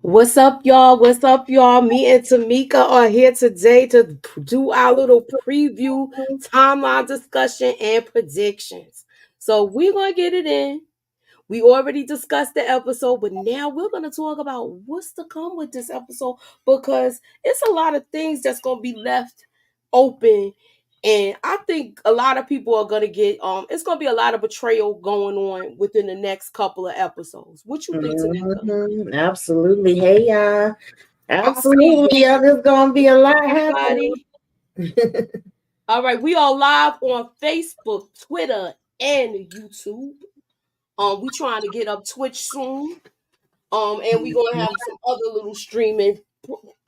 What's up, y'all? What's up, y'all? Me and Tamika are here today to do our little preview, timeline discussion, and predictions. So we're gonna get it in. We already discussed the episode, but now we're gonna talk about what's to come with this episode because it's a lot of things that's gonna be left open. And I think a lot of people are gonna get it's gonna be a lot of betrayal going on within the next couple of episodes. What you think, Tamika? Absolutely. Hey, y'all. I see Absolutely. There's going to be a lot happening. everybody. All right, we are live on Facebook, Twitter, and YouTube. We trying to get up Twitch soon. And we gonna have some other little streaming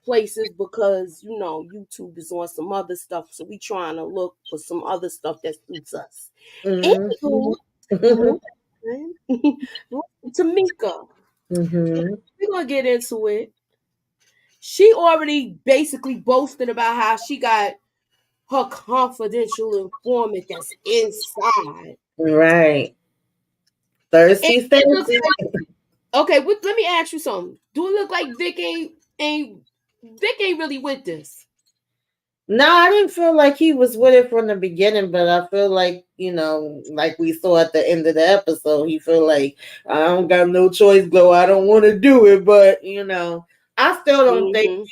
places because YouTube is on some other stuff, so we trying to look for some other stuff that suits us. Anywho, Tamika, we're gonna get into it. She already basically boasted about how she got her confidential informant that's inside. Right. Thirsty, thirsty. Okay, let me ask you something. Do it look like Vic ain't really with this? No, I didn't feel like he was with it from the beginning, but I feel like, like we saw at the end of the episode, he feel like I don't got no choice, though. I don't want to do it, but I still don't think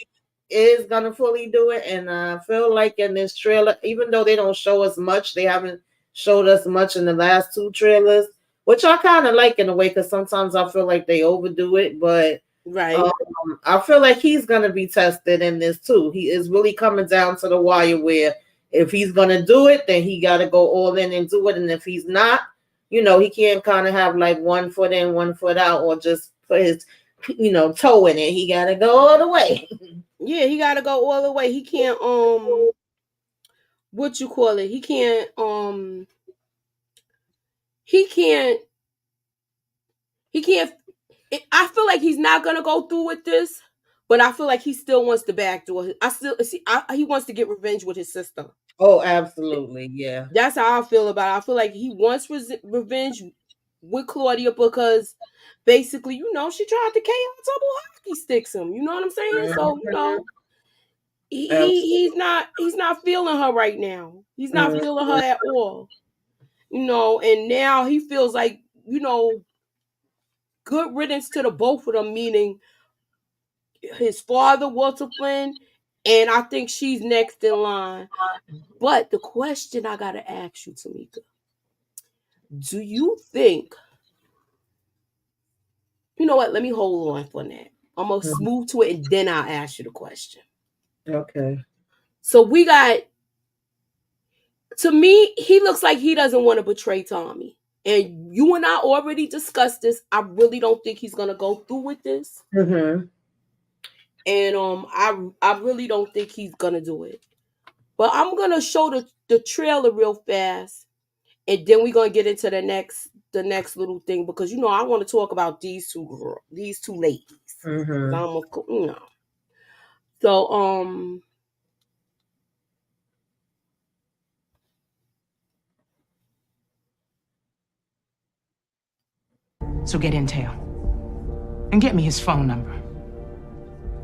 is gonna fully do it, and I feel like in this trailer, even though they don't show us much, they haven't showed us much in the last two trailers, which I kind of like in a way because sometimes I feel like they overdo it, but right. I feel like he's gonna be tested in this too. He is really coming down to the wire where if he's gonna do it, then he got to go all in and do it, and if he's not, he can't kind of have like 1 foot in, 1 foot out, or just put his toe in it. He got to go all the way. Yeah, he got to go all the way. He can't what you call it? He can't he can't he can't I feel like he's not gonna go through with this, but I feel like he still wants the backdoor. He wants to get revenge with his sister. Oh, absolutely, yeah. That's how I feel about it. I feel like he wants revenge with Claudia because basically, she tried to KO double hockey sticks him. You know what I'm saying? So he's not feeling her right now. He's not feeling her at all. And now he feels like good riddance to the both of them, meaning his father, Walter Flynn, and I think she's next in line. But the question I gotta ask you, Tamika, do you think? You know what? Let me hold on for that. I'm gonna move to it and then I'll ask you the question. Okay. So we got. To me, he looks like he doesn't want to betray Tommy. And you and I already discussed this. I really don't think he's gonna go through with this. And I really don't think he's gonna do it. But I'm gonna show the trailer real fast, and then we're gonna get into the next little thing because I want to talk about these two ladies. So So get intel and get me his phone number.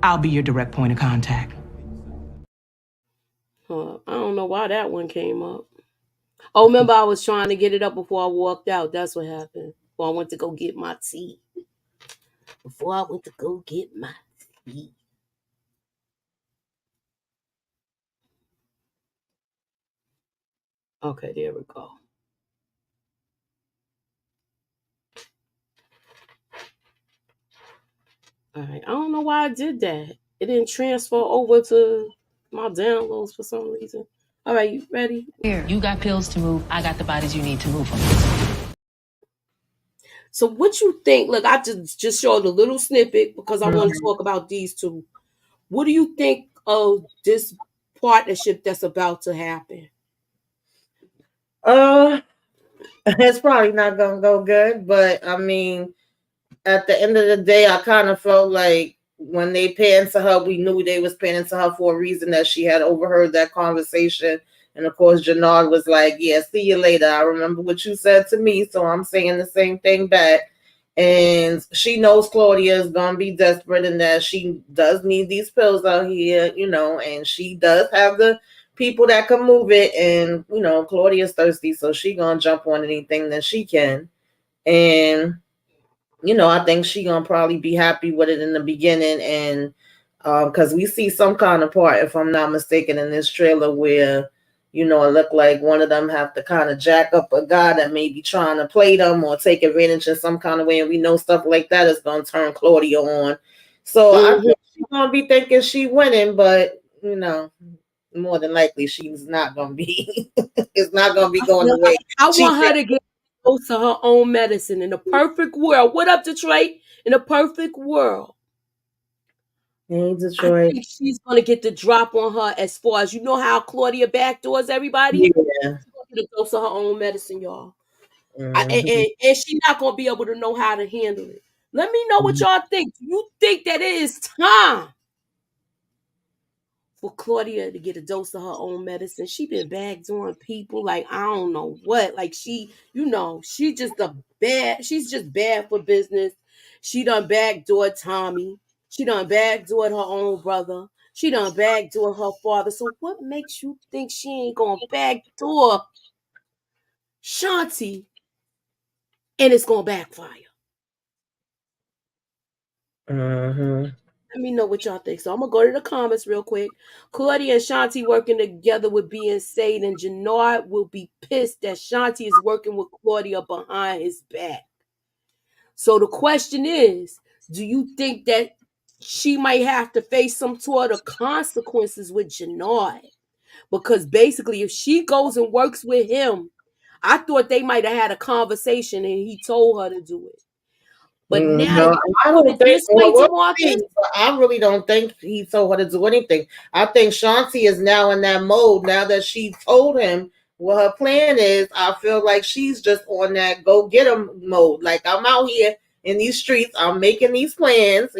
I'll be your direct point of contact. I don't know why that one came up. Oh, remember I was trying to get it up before I walked out. That's what happened. Before I went to go get my tea. Okay, there we go. All right. I don't know why I did that. It didn't transfer over to my downloads for some reason. All right, you ready? Here, you got pills to move. I got the bodies you need to move them. So what you think? Look, I just showed a little snippet because I want to talk about these two. What do you think of this partnership that's about to happen? It's probably not gonna go good, but I mean, at the end of the day, I kind of felt like when they panned to her, we knew they was panning to her for a reason, that she had overheard that conversation. And of course, Jannard was like, yeah, see you later. I remember what you said to me, so I'm saying the same thing back. And she knows Claudia is gonna be desperate and that she does need these pills out here, and she does have the people that can move it, and Claudia's thirsty, so she gonna jump on anything that she can. And I think she gonna probably be happy with it in the beginning, and because we see some kind of part, if I'm not mistaken, in this trailer where it looked like one of them have to kind of jack up a guy that may be trying to play them or take advantage in some kind of way, and we know stuff like that is gonna turn Claudia on. So I think she's gonna be thinking she winning, but more than likely she's not gonna be. It's not gonna be going the way I she want her to get close to her own medicine in a perfect world. What up, Detroit? In a perfect world, Hey, I Detroit. think she's gonna get the drop on her as far as how Claudia backdoors everybody. Yeah. She's gonna get a dose of her own medicine, y'all. Mhm. And she's not gonna be able to know how to handle it. Let me know what y'all think. Do you think that it is time for Claudia to get a dose of her own medicine? She been backdooring people like I don't know what. Like she's just bad for business. She done backdoored Tommy. She done backdoored her own brother. She done backdoored her father. So what makes you think she ain't gonna backdoor Shanti and it's gonna backfire? Mhm. Let me know what y'all think. So I'm gonna go to the comments real quick. Claudia and Shanti working together with being Sade, and Jannard will be pissed that Shanti is working with Claudia behind his back. So the question is, do you think that she might have to face some sort of consequences with Jannard? Because basically, if she goes and works with him, I thought they might have had a conversation and he told her to do it. But now that No, you I put don't it think. this way, Well, we'll Tamarcus, see. But I really don't think he told her to do anything. I think Shanti is now in that mode. Now that she told him what her plan is, I feel like she's just on that go get him mode. Like I'm out here in these streets. I'm making these plans.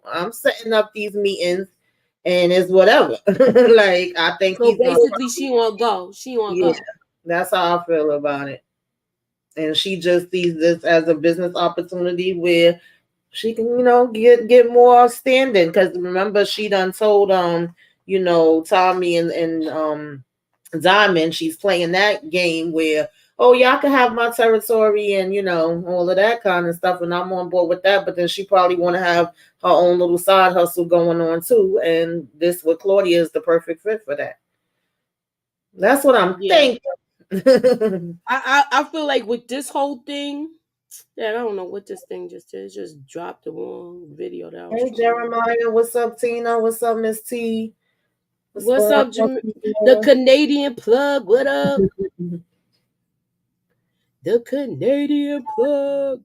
I'm setting up these meetings, and it's whatever. Like I think so he's gonna. basically she won't go. She won't Yeah, go. that's how I feel about it. And she just sees this as a business opportunity where she can, get more standing. Because remember, she done told Tommy and Diamond she's playing that game where, oh, y'all can have my territory and all of that kind of stuff, and I'm on board with that. But then she probably want to have her own little side hustle going on too, and this with Claudia is the perfect fit for that. That's what I'm Yeah. thinking. I feel like with this whole thing, yeah, I don't know what this thing just did. It just dropped the wrong video that I was Hey trying to. Jeremiah, what's up, Tina? What's up, Miss T? What's What's going up, the Canadian plug? What up? on? The Canadian plug.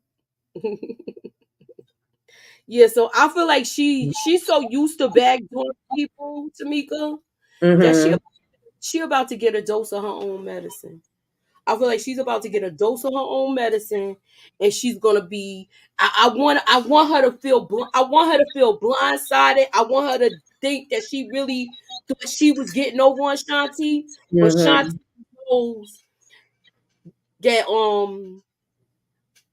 Yeah, so I feel like she's so used to backdooring people, Tamika, that Mm-hmm. she about to get a dose of her own medicine. I feel like she's about to get a dose of her own medicine, and she's gonna be. I want her to feel. I want her to feel blindsided. I want her to think that she really thought she was getting over on Shanti, but Shanti Mm-hmm. knows that.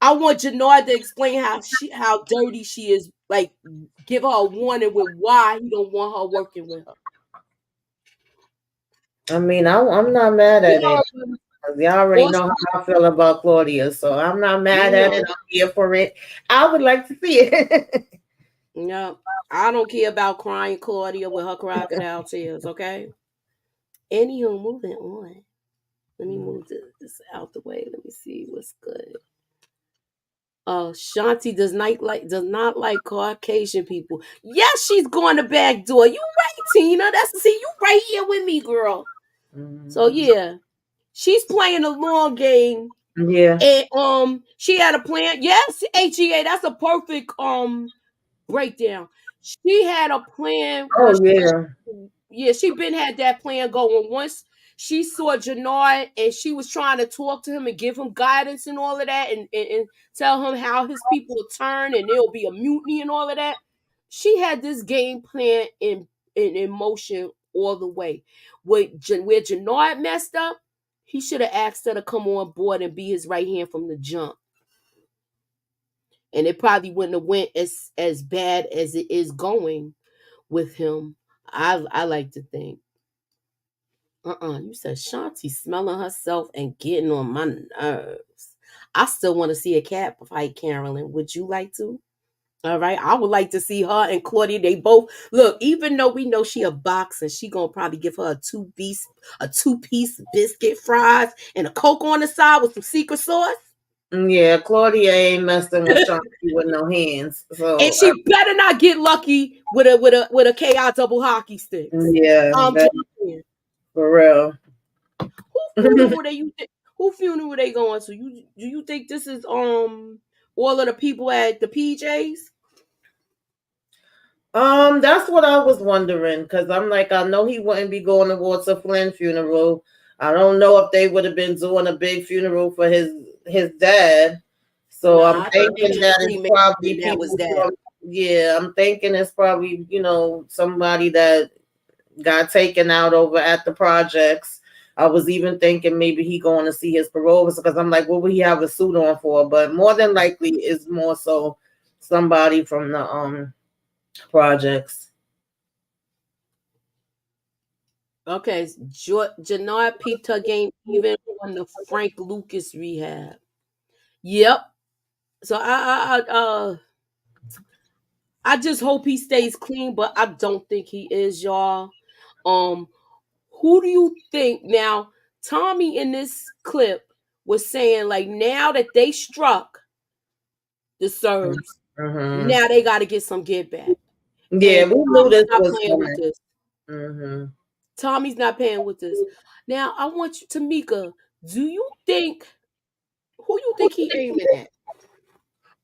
I want Jannard to explain how dirty she is. Like, give her a warning with why he don't want her working with her. I mean, I'm not mad We at it. already, 'Cause y'all already also, know how I feel about Claudia, so I'm not mad you at it. know, I'm here for it. I would like to see it. yeah, I don't care about crying Claudia with her crocodile tears. Okay. Anywho, moving on. Let me move this out the way. Let me see what's good. Shanti does not like Caucasian people. Yes, she's going to back door. You right, Tina. You right here with me, girl. So Mhm. yeah, she's playing a long game, Yeah. and she had a plan. Yes, HEA. That's a perfect breakdown. She had a plan Oh when yeah. she been had that plan going. Once she saw Jannard and she was trying to talk to him and give him guidance and all of that, and tell him how his people will turn and there'll be a mutiny and all of that. She had this game plan in motion all the way. Where Jannard messed up, he should have asked her to come on board and be his right hand from the jump. and it probably wouldn't have went as bad as it is going with him. I like to think. You said Shanti smelling herself and getting on my nerves. I still want to see a cat fight, Carolyn. Would you like to? All right. I would like to see her and Claudia. They both look, even though we know she a boxer, she gonna probably give her a two-piece biscuit fries and a Coke on the side with some secret sauce. Yeah, Claudia ain't messing with Shanti with no hands. And So she better not get lucky with a KI double hockey sticks. yeah, I'm that, just saying. for real. Who funeral who funeral they going to? Do you think this is all of the people at the PJs? That's what I was wondering because I'm like, I know he wouldn't be going to Walter Flynn funeral. I don't know if they would have been doing a big funeral for his dad. So I'm Nah, I think they thinking just that it's cremated probably and that was people that. from, yeah, I'm thinking it's probably, somebody that got taken out over at the projects. I was even thinking maybe he going to see his parole because I'm like, what would he have a suit on for? But more than likely, it's more so somebody from the projects. Okay, Janard peeped her game even on the Frank Lucas rehab. Yep. So I just hope he stays clean, but I don't think he is, y'all. Um, who do you think now? Tommy in this clip was saying like now that they struck the Serbs, Mm-hmm. now they got to get some get back, Yeah, and we knew Tommy's this not was playing with coming. this. Mm-hmm. Tommy's not playing with this. Now I want you, Tamika. Do you think who you think he aiming at?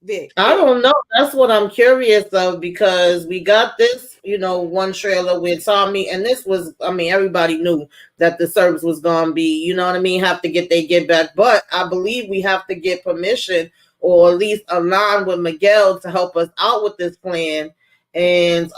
Vic. I don't know. That's what I'm curious of because we got this, one trailer with Tommy, and this was, I mean, everybody knew that the Serbs was gonna be, what I mean, have to get back. But I believe we have to get permission or at least align with Miguel to help us out with this plan. And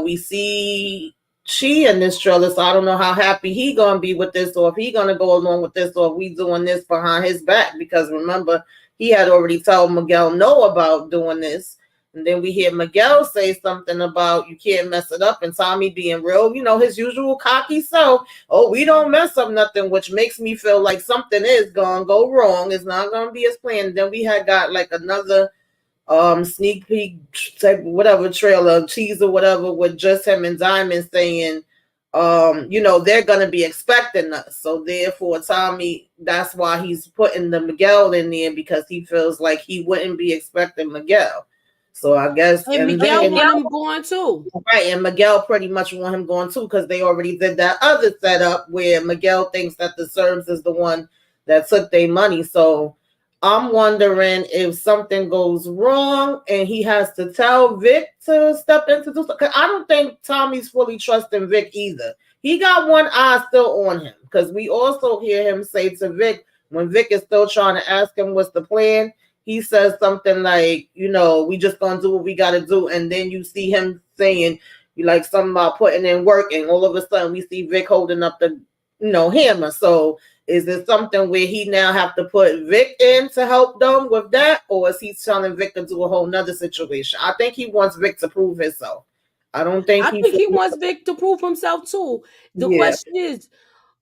we see she in this trailer, so I don't know how happy he gonna be with this, or if he gonna go along with this, or if we doing this behind his back. Because remember, he had already told Miguel no about doing this. And then we hear Miguel say something about you can't mess it up, and Tommy being real, his usual cocky self. Oh, we don't mess up nothing, which makes me feel like something is gonna go wrong. It's not gonna be as planned. Then we had got like another sneak peek type whatever trailer, teaser, whatever, with just him and Diamond saying they're gonna be expecting us. So therefore, Tommy, that's why he's putting the Miguel in there because he feels like he wouldn't be expecting Miguel. So I guess, And and Miguel then want him going too. right, and Miguel pretty much want him going too because they already did that other setup where Miguel thinks that the Serbs is the one that took their money. So I'm wondering if something goes wrong and he has to tell Vic to step into this. Because I don't think Tommy's fully trusting Vic either. He got one eye still on him because we also hear him say to Vic when Vic is still trying to ask him what's the plan. He says something like, we just gonna do what we gotta do, and then you see him saying, like something about putting in work, and all of a sudden we see Vic holding up the, hammer. So is it something where he now have to put Vic in to help them with that, or is he telling Vic to do a whole nother situation? I think he wants Vic to prove himself. I don't think I think he wants Vic to prove himself too. The yeah. question is,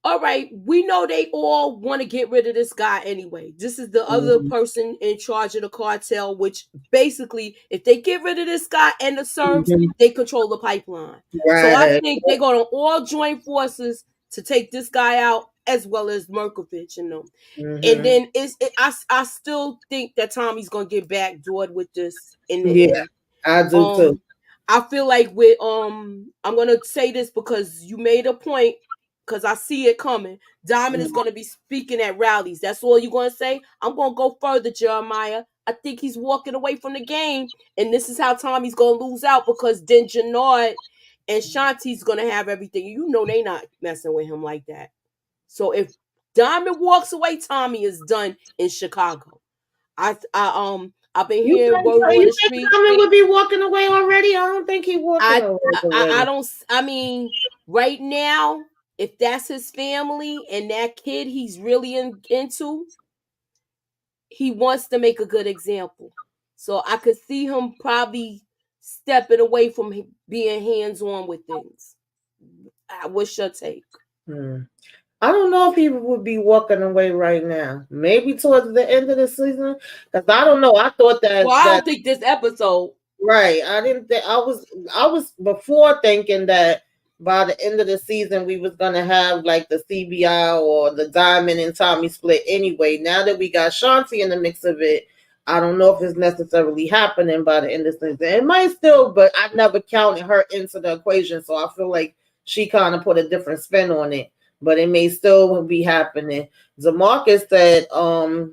all right, we know they all want to get rid of this guy anyway. This is the other Mhm. person in charge of the cartel, which basically, if they get rid of this guy and the Serbs, Mhm. they control the pipeline. So I Right. think they're going to all join forces to take this guy out as well as Merkovich and them. And Mhm. then I still think that Tommy's going to get backdoored with this in the Yeah, end. I do too. Um, I feel like with I'm gonna say this because you made a point because I see it coming. Diamond is gonna be speaking at rallies. That's all you're gonna say. I'm gonna go further, Jeremiah. I think he's walking away from the game, and this is how Tommy's gonna lose out because then Jannard and Shanti's gonna have everything. You know they not messing with him like that. So if Diamond walks away, Tommy is done in Chicago. I've been hearing word on You the think street. Tommy would be walking away already? I don't think he walking away I already. don't. I mean, right now, if that's his family and that kid he's really into, he wants to make a good example. So I could see him probably stepping away from being hands-on with things. What's your take? I don't know if he would be walking away right now. Maybe towards the end of the season, because I don't know. I thought Well, I don't think this episode. Right. I didn't think I was before thinking that by the end of the season we was gonna have like the CBI or the Diamond and Tommy split anyway. Now that we got Shanti in the mix of it, I don't know if it's necessarily happening by the end of the season. It might still, but I never counted her into the equation, so I feel like she kind of put a different spin on it. But it may still be happening. Zamarcus said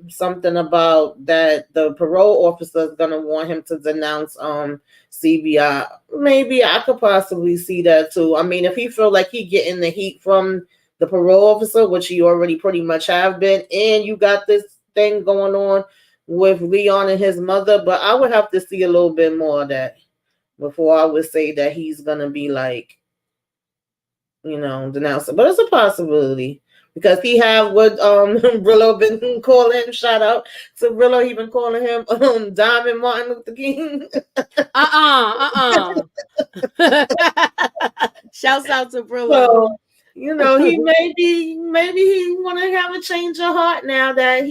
something about that the parole officer is gonna want him to denounce CBI. Maybe I could possibly see that too. I mean, if he feel like he getting the heat from the parole officer, which he already pretty much have been, and you got this thing going on with Leon and his mother, but I would have to see a little bit more of that before I would say that he's gonna be like, denounce it. But it's a possibility. Because he have what Brillo been calling him. Shout out to Brillo. He been calling him Diamond Martin Luther King. Shouts out to Brillo. So, he maybe he want to have a change of heart now that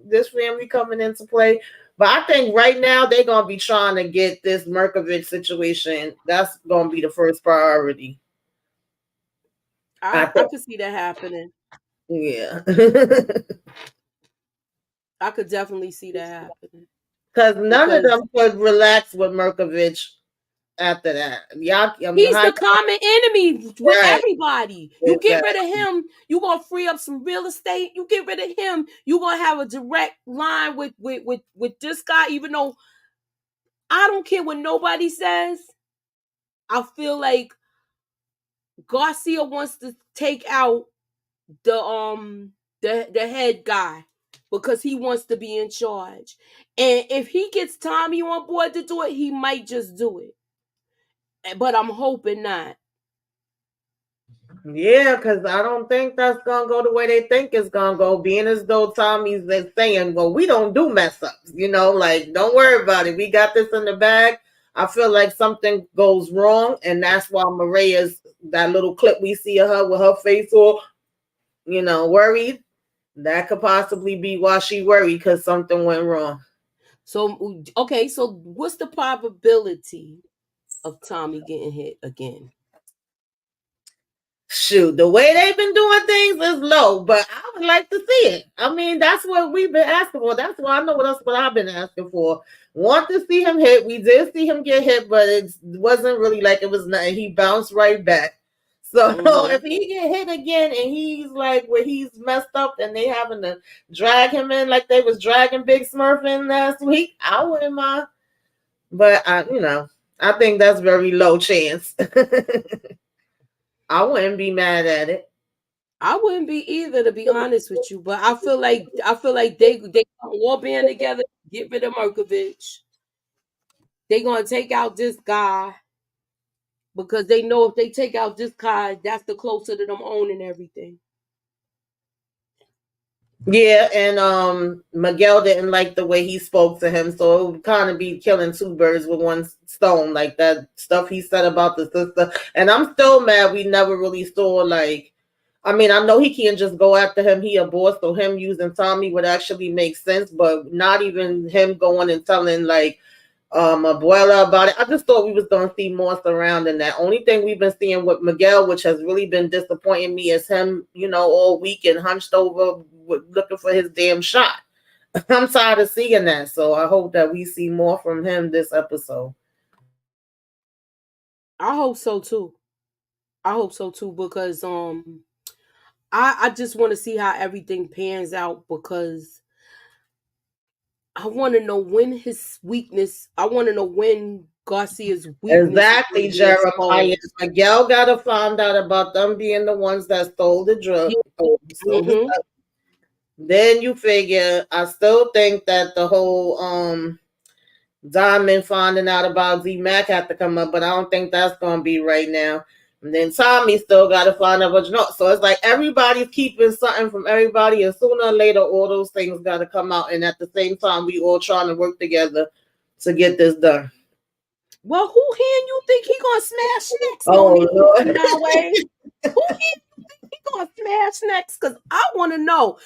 this family coming into play. But I think right now they're gonna be trying to get this Merkovich situation. That's gonna be the first priority. I could see that happening. Yeah. I could definitely see that happening. Because none of them could relax with Merkovich after that. He's the common enemy with everybody. You get rid of him, you're going to free up some real estate. You get rid of him, you're going to have a direct line with this guy, even though I don't care what nobody says. I feel like Garcia wants to take out the head guy because he wants to be in charge. And if he gets Tommy on board to do it, he might just do it. But I'm hoping not. Yeah, because I don't think that's going to go the way they think it's going to go, being as though Tommy's saying, well, we don't do mess ups, like, don't worry about it. We got this in the bag. I feel like something goes wrong, and that's why Maria's, that little clip we see of her with her face all, worried. That could possibly be why she worried, because something went wrong. So, okay, so what's the probability of Tommy getting hit again? Shoot, the way they've been doing things is low, but I would like to see it. I mean, that's what we've been asking for. That's what I know what I've been asking for. Want to see him hit. We did see him get hit, but it wasn't really like it was nothing. He bounced right back. So if he get hit again and he's like where he's messed up and they having to drag him in like they was dragging Big Smurf in last week, I wouldn't mind. But I think that's very low chance. I wouldn't be mad at it. I wouldn't be either, to be honest with you. But I feel like they all band together, get rid of Merkovich. They're gonna take out this guy because they know if they take out this guy, that's the closer to them owning everything. Yeah, and Miguel didn't like the way he spoke to him, so it would kind of be killing two birds with one stone, like that stuff he said about the sister. And I'm still mad we never really saw, like, I mean, I know he can't just go after him. He a boss, so him using Tommy would actually make sense, but not even him going and telling, like, Abuela about it. I just thought we was going to see more surrounding that. Only thing we've been seeing with Miguel, which has really been disappointing me, is him, all week and hunched over looking for his damn shot. I'm tired of seeing that, so I hope that we see more from him this episode. I hope so too. Because I just want to see how everything pans out, because I want to know when his weakness. I want to know when Garcia's weakness. Exactly, Jeremiah. Miguel got to find out about them being the ones that stole the drug. Then you figure, I still think that the whole Diamond finding out about Z-Mac have to come up, but I don't think that's going to be right now. And then Tommy still got to find out what So it's like everybody's keeping something from everybody, and sooner or later all those things got to come out. And at the same time, we all trying to work together to get this done. Well, who hand you think he gonna smash next? No Oh need Lord. my way. Who hand you think he gonna smash next? Because I want to know.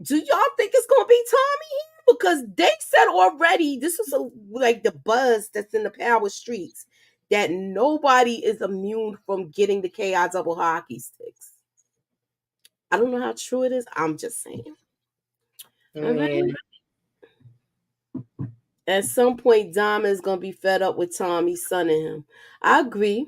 Do y'all think it's gonna be Tommy? Because they said already, this is like the buzz that's in the power streets, that nobody is immune from getting the KI double hockey sticks. I don't know how true it is. I'm just saying. All right. Yeah. At some point, Diamond is gonna be fed up with Tommy sunning him. I agree.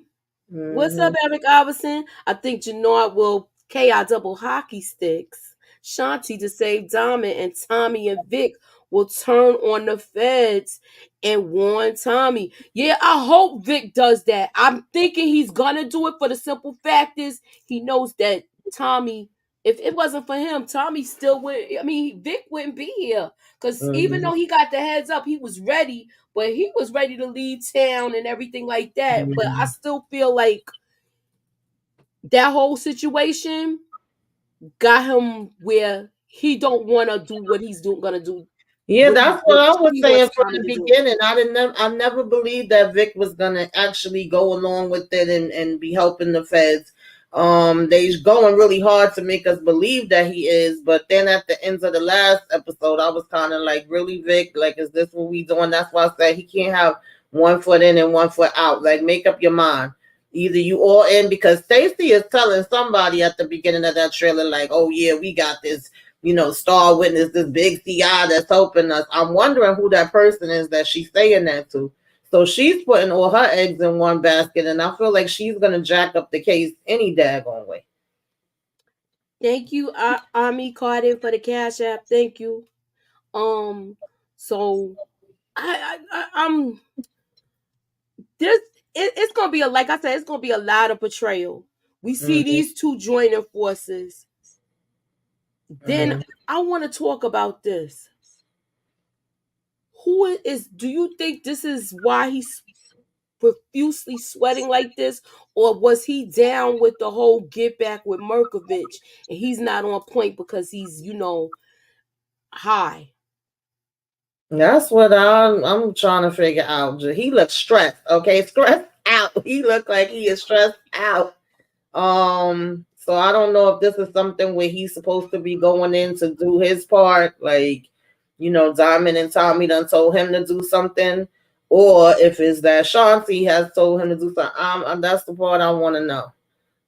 What's up, Mm-hmm. Eric Iverson? I think Jannard will KI double hockey sticks Shanti to save Diamond, and Tommy and Vic will turn on the feds and warn Tommy. Yeah, I hope Vic does that. I'm thinking he's gonna do it for the simple fact is he knows that Tommy, if it wasn't for him, Tommy still would. I mean, Vic wouldn't be here because even Mm-hmm. though he got the heads up, he was ready, but he was ready to leave town and everything like that. But I still feel like that whole situation got him where he don't want to do what he's gonna do. Yeah, that's what I was He saying wants from Tommy the to do. beginning. I never believed that Vic was gonna actually go along with it and be helping the feds. They're going really hard to make us believe that he is, but then at the end of the last episode, I was kind of like, really, Vic? Like, is this what we doing? That's why I said he can't have one foot in and one foot out. Like, make up your mind. Either you all in, because Stacey is telling somebody at the beginning of that trailer, like, oh yeah, we got this, star witness, this big CI that's helping us. I'm wondering who that person is that she's saying that to. So she's putting all her eggs in one basket, and I feel like she's gonna jack up the case any daggone way. Thank you, Ami Carden, for the cash app. Thank you. So I'm there's it's gonna be like I said, it's gonna be a lot of betrayal. We see Mm-hmm. these two joining forces. Then Mm-hmm. I want to talk about this. Who is? Do you think this is why he's profusely sweating like this, or was he down with the whole get back with Merkovich and he's not on point because he's high? That's what I'm trying to figure out. He looks stressed. Okay, stressed out. He looked like he is stressed out. So I don't know if this is something where he's supposed to be going in to do his part, like, Diamond and Tommy done told him to do something, or if it's that Shanti has told him to do something. That's the part I want to know.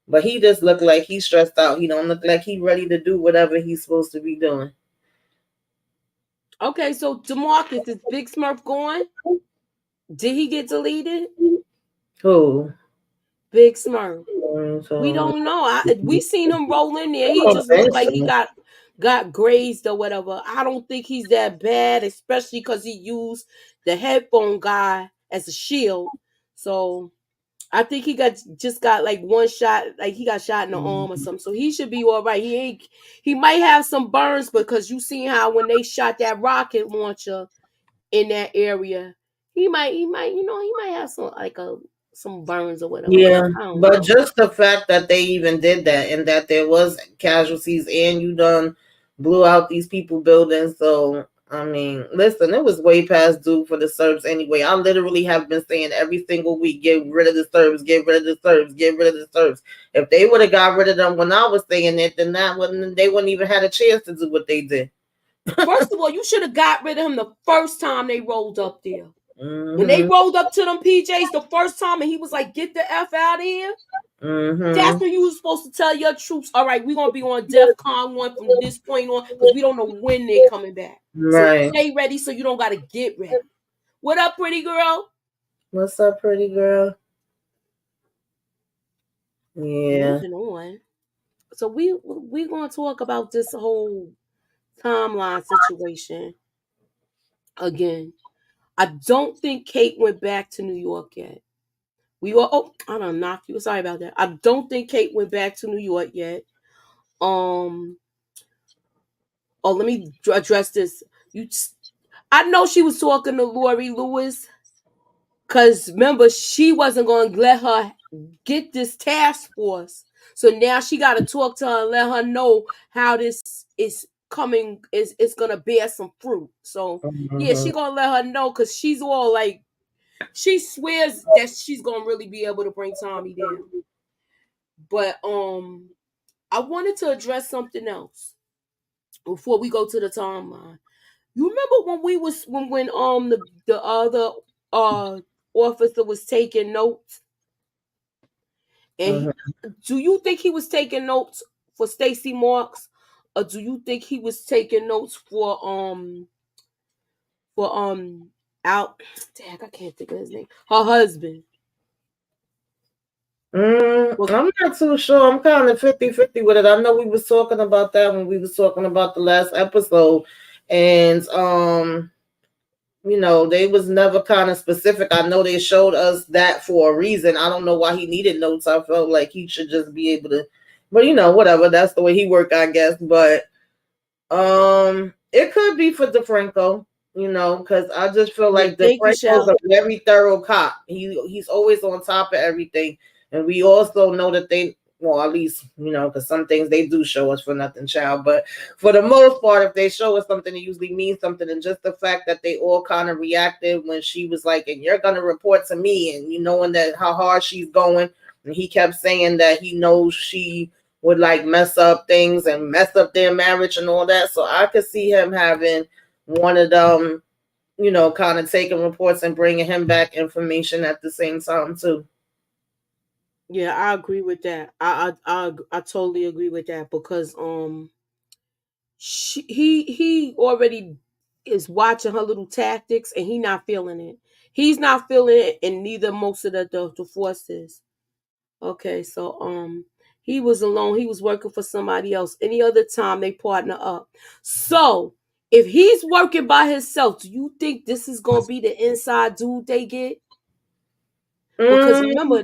But he just looked like he's stressed out. He don't look like he's ready to do whatever he's supposed to be doing. Okay, so DeMarcus, is Big Smurf gone? Did he get deleted? Who? Big Smurf. So, We don't know. We seen him roll in there. I He don't just looked think like he so. got grazed or whatever. I don't think he's that bad, especially because he used the headphone guy as a shield. So I think he just got like one shot, like he got shot in the arm or something. So he should be all right. He might have some burns because you seen how when they shot that rocket launcher in that area, he might have some burns or whatever. But Yeah, I don't but know. just the fact that they even did that and that there was casualties and you done blew out these people buildings. So I mean, listen, it was way past due for the Serbs anyway. I literally have been saying every single week, get rid of the Serbs, get rid of the Serbs, get rid of the Serbs. If they would have got rid of them when I was saying it, then they wouldn't even had a chance to do what they did. First of all, you should have got rid of him the first time they rolled up there. When they Mm-hmm. rolled up to them PJs the first time and he was like, get the F out of here. That's Mm-hmm. when you were supposed to tell your troops, all right, we're going to be on DEFCON 1 from this point on because we don't know when they're coming back. So Right. stay ready so you don't got to get ready. What up, pretty girl? What's up, pretty girl? Yeah. Moving on. So we're going to talk about this whole timeline situation again. I don't think Kate went back to New York yet. I don't knock you. Sorry about that. I don't think Kate went back to New York yet. Let me address this. I know she was talking to Lori Lewis because remember she wasn't going to let her get this task force. So now she got to talk to her and let her know how this is coming is gonna bear some fruit. So yeah, she gonna let her know because she's all like she swears that she's gonna really be able to bring Tommy down. But I wanted to address something else before we go to the timeline. You remember when we was when the other officer was taking notes, and do you think he was taking notes for Stacy Marks, or do you think he was taking notes for out? Dang, I can't think of his name. Her husband. I'm not too sure. I'm kind of 50-50 with it. I know we was talking about that when we was talking about the last episode, and you know, they was never kind of specific. I know they showed us that for a reason. I don't know why he needed notes. I felt like he should just be able to, but you know, whatever. That's the way he worked, I guess. But it could be for DeFranco, you know, because I just feel like DeFranco's a very thorough cop. He's always on top of everything, and we also know that they, well, at least, you know, because some things they do show us for nothing, child. But for the most part, if they show us something, it usually means something. And just the fact that they all kind of reacted when she was like, and you're going to report to me, and you knowing that how hard she's going. And he kept saying that he knows she would like mess up things and mess up their marriage and all that. So I could see him having one of them, you know, kind of taking reports and bringing him back information at the same time too. Yeah, I agree with that. I totally agree with that because he already is watching her little tactics and he not feeling it. He's not feeling it, and neither most of the forces. Okay, so he was alone. He was working for somebody else. Any other time they partner up. So if he's working by himself, do you think this is gonna be the inside dude they get? Because remember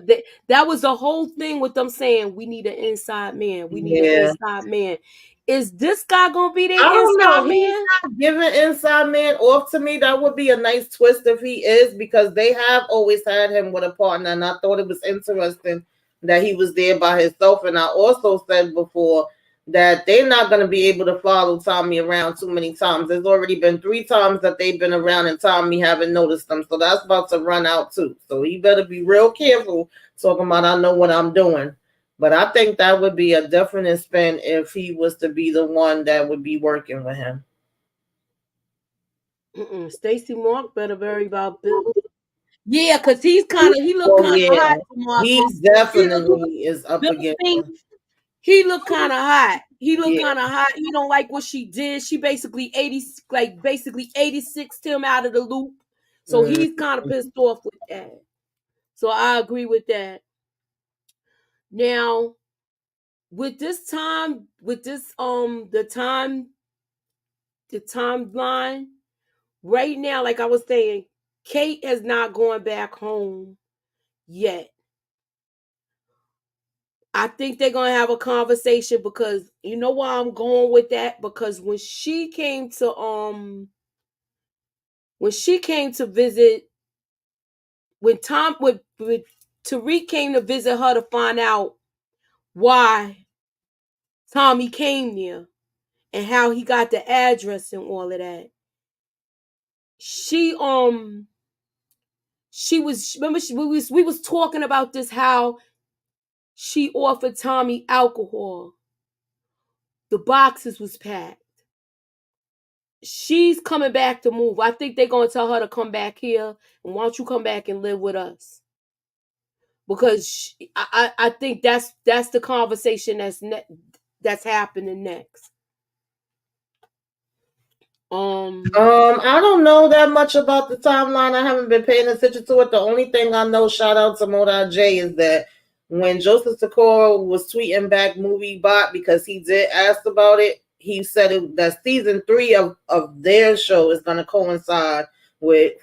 that was the whole thing with them saying we need an inside man. We need an inside man. Is this guy gonna be their inside man? He's not giving inside man off to me. That would be a nice twist if he is, because they have always had him with a partner, and I thought it was interesting that he was there by himself. And I also said before that they're not going to be able to follow Tommy around too many times. There's already been 3 times that they've been around and Tommy haven't noticed them. So that's about to run out too. So he better be real careful talking about I know what I'm doing. But I think that would be a definite spin if he was to be the one that would be working with him. Stacy Mark better worry about Bill. Yeah, because he looked kind of hot. He definitely is up against him. He looked kind of hot. He don't like what she did. She basically 86 him out of the loop. So he's kind of pissed off with that. So I agree with that. Now, with this time, the timeline right now, like I was saying, Kate has not gone back home yet. I think they're gonna have a conversation because you know why I'm going with that, because when she came to visit, when Tariq came to visit her to find out why Tommy came there and how he got the address and all of that. We was talking about this, how she offered Tommy alcohol. The boxes was packed. She's coming back to move. I think they're gonna tell her to come back here, and why don't you come back and live with us? Because I think that's the conversation that's happening next. I don't know that much about the timeline. I haven't been paying attention to it. The only thing I know, shout out to Moda J, is that when Joseph Sikora was tweeting back Movie Bot, because he did ask about it, he said that season 3 of their show is going to coincide with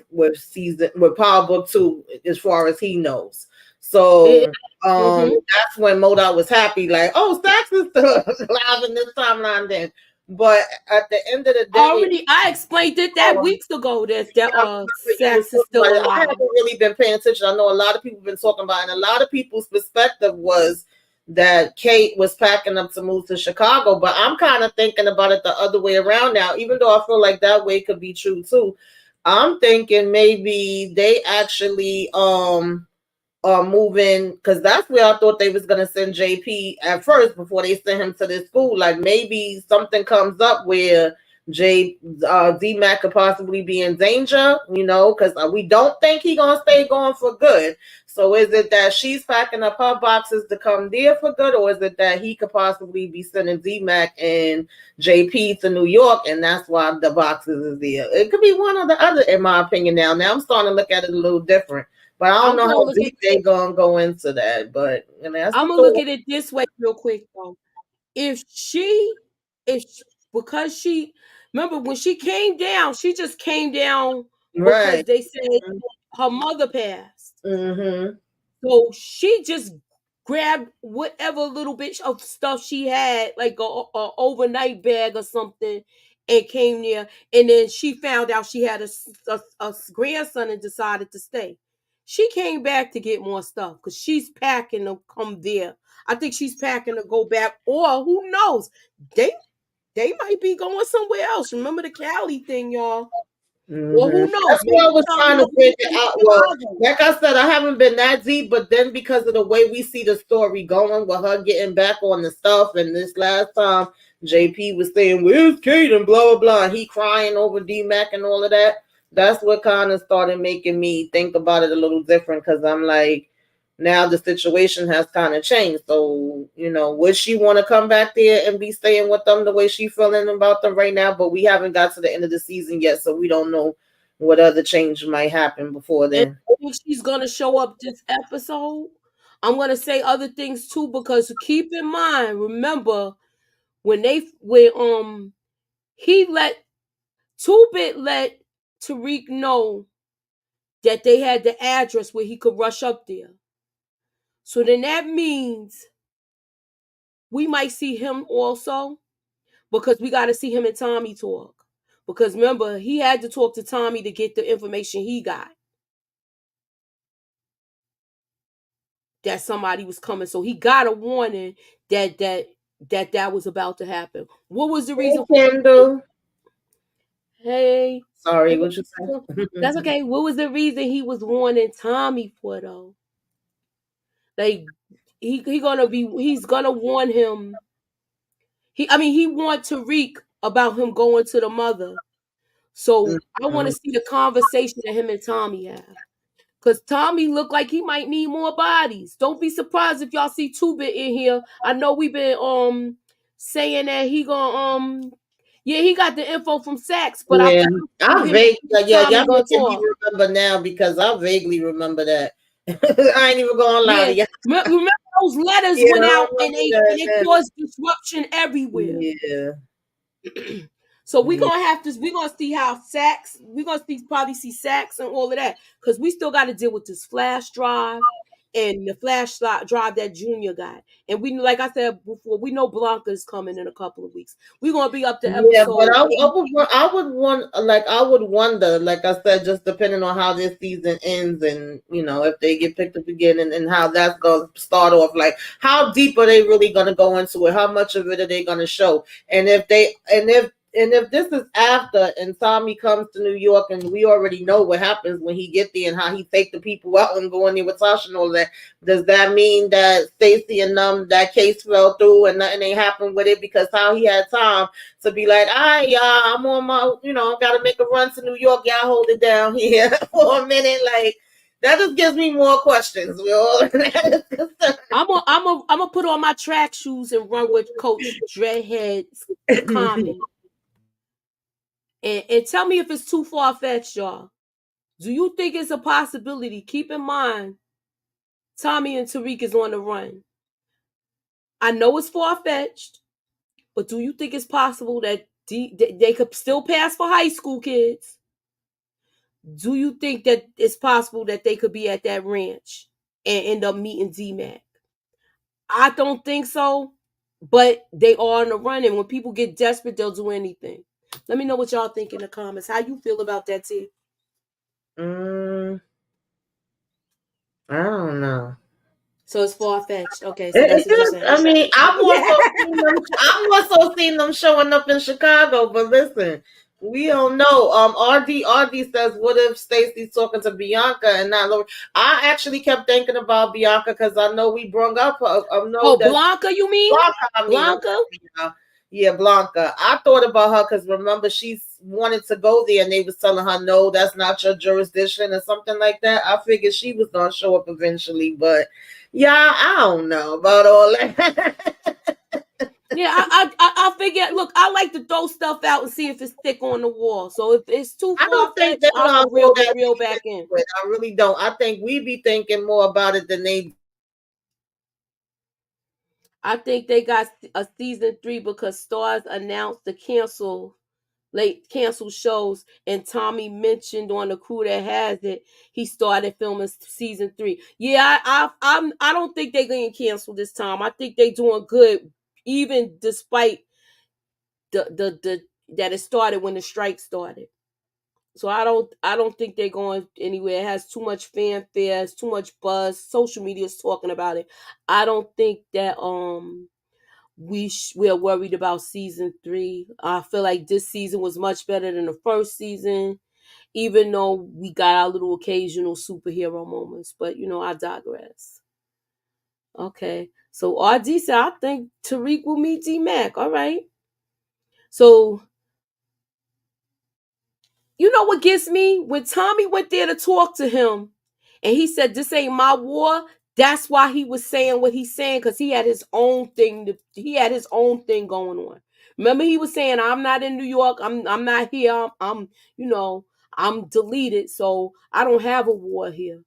Power Book 2, as far as he knows. So that's when Moda was happy, like, oh, Sax is still alive in this timeline then. But at the end of the day, I explained it that weeks ago that Sax is still alive. I haven't really been paying attention. I know a lot of people have been talking about it, and a lot of people's perspective was that Kate was packing up to move to Chicago. But I'm kind of thinking about it the other way around now, even though I feel like that way could be true too. I'm thinking maybe they actually are moving, because that's where I thought they was gonna send JP at first before they sent him to this school. Like maybe something comes up where D-Mac could possibly be in danger, because we don't think he gonna stay going for good. So is it that she's packing up her boxes to come there for good, or is it that he could possibly be sending D-Mac and JP to New York, and that's why the boxes is there? It could be one or the other, in my opinion. Now I'm starting to look at it a little different. But I don't know how deep they gonna go into that. But that's I'm gonna look at it this way real quick though. Because she remember when she came down, she just came down because right. they said her mother passed. Mm-hmm. So she just grabbed whatever little bit of stuff she had, like a overnight bag or something, and came there. And then she found out she had a grandson and decided to stay. She came back to get more stuff because she's packing to come there. I think she's packing to go back, or who knows? They might be going somewhere else. Remember the Cali thing, y'all? Or Mm-hmm. who knows? That's what I Maybe was Tommy trying to will be figure in out. Well, Chicago. like I said, I haven't been that deep, but then because of the way we see the story going with her getting back on the stuff, and this last time JP was saying, "Where's Kate?" and blah blah blah, and he crying over D-Mac and all of that. That's what kind of started making me think about it a little different, because I'm like, now the situation has kind of changed. So, would she want to come back there and be staying with them the way she feeling about them right now? But we haven't got to the end of the season yet, so we don't know what other change might happen before And then. I think she's gonna show up this episode. I'm gonna say other things too, because keep in mind, remember when he let Two-Bit let Tariq know that they had the address where he could rush up there. So then that means we might see him also, because we got to see him and Tommy talk. Because remember, he had to talk to Tommy to get the information he got, that somebody was coming. So he got a warning that was about to happen. What was the Hey, reason? Kendall. Hey, Sorry, what you say? that's okay. What was the reason he was warning Tommy for though? Like he's gonna warn him. He want Tariq about him going to the mother. So I want to see the conversation that him and Tommy have. Cause Tommy looked like he might need more bodies. Don't be surprised if y'all see Two-Bit in here. I know we've been saying that he gonna yeah, he got the info from Sachs, but I Yeah, feel like I him vaguely, yeah, Tommy y'all gonna making me talk. remember now, because I vaguely remember that. I ain't even gonna lie Yeah. to you. Remember those letters Yeah, went I out and remember they that caused disruption everywhere. now. So we're Yeah, gonna see how Sachs, probably see Sachs and all of that. Because we still gotta deal with this flash drive and the drive that Junior got. And we, like I said before, we know Blanca's coming in a couple of weeks. We're gonna be up to yeah, but episode 8. I would wonder, like I said, just depending on how this season ends, and if they get picked up again, and how that's going to start off. Like, how deep are they really going to go into it? How much of it are they going to show? And if this is after, and Tommy comes to New York, and we already know what happens when he get there, and how he take the people out and go in there with Tasha and all that, does that mean that Stacey and that case fell through and nothing ain't happened with it? Because how he had time to be like, all right, y'all, I'm on my, gotta make a run to New York. Y'all hold it down here for a minute. Like, that just gives me more questions. I'm gonna put on my track shoes and run with Coach Dreadhead's comment. And tell me if it's too far fetched, y'all. Do you think it's a possibility? Keep in mind, Tommy and Tariq is on the run. I know it's far fetched, but do you think it's possible that they could still pass for high school kids? Do you think that it's possible that they could be at that ranch and end up meeting D-Mac? I don't think so, but they are on the run, and when people get desperate, they'll do anything. Let me know what y'all think in the comments. How you feel about that, T? I don't know. So it's far fetched. Okay, so It that's what you're is. saying. I mean, Yeah. I'm also seeing them showing up in Chicago. But listen, we don't know. RD says, "What if Stacy's talking to Bianca and not Lori?" I actually kept thinking about Bianca because I know we brought up her. I know Oh, that Blanca, you mean? Blanca. I'm Blanca? sorry, yeah, Blanca. I thought about her because remember she wanted to go there and they was telling her no, that's not your jurisdiction or something like that. I figured she was gonna show up eventually, but yeah, I don't know about all that. Yeah, I figure. Look, I like to throw stuff out and see if it's thick on the wall. So if it's too I far don't think fetched, they're I'm gonna gonna go reel it that real deep back in. into it. I really don't. I think we be thinking more about it than they. I think they got a season 3 because Stars announced the cancel shows, and Tommy mentioned on the crew that has it he started filming season 3. Yeah, I don't think they're gonna cancel this time. I think they're doing good, even despite the that it started when the strike started. So I don't think they're going anywhere. It has too much fanfare, it's too much buzz. Social media is talking about it. I don't think that we're worried about season 3. I feel like this season was much better than the first season, even though we got our little occasional superhero moments. But I digress. Okay, so RD said I think Tariq will meet D-Mac. All right. So you know what gets me? When Tommy went there to talk to him and he said, "This ain't my war," that's why he was saying what he's saying, because he had his own thing. He had his own thing going on. Remember, he was saying, "I'm not in New York. I'm not here. I'm deleted, so I don't have a war here."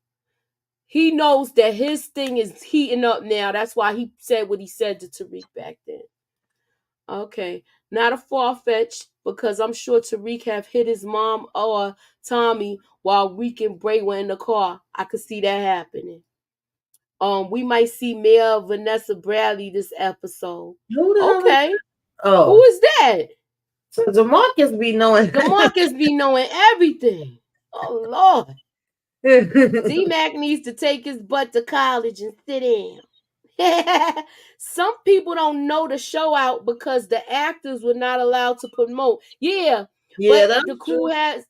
He knows that his thing is heating up now. That's why he said what he said to Tariq back then. Okay, not a far fetch, because I'm sure Tariq have hit his mom or Tommy while Reek and Bray were in the car. I could see that happening. We might see Mayor Vanessa Bradley this episode. Who the hell is Okay, that? who Oh, is that? so Demarcus be knowing. DeMarcus be knowing everything. Oh Lord, D-Mac needs to take his butt to college and sit down. Some people don't know the show out because the actors were not allowed to promote. Yeah, Yeah, but that's the crew true. has.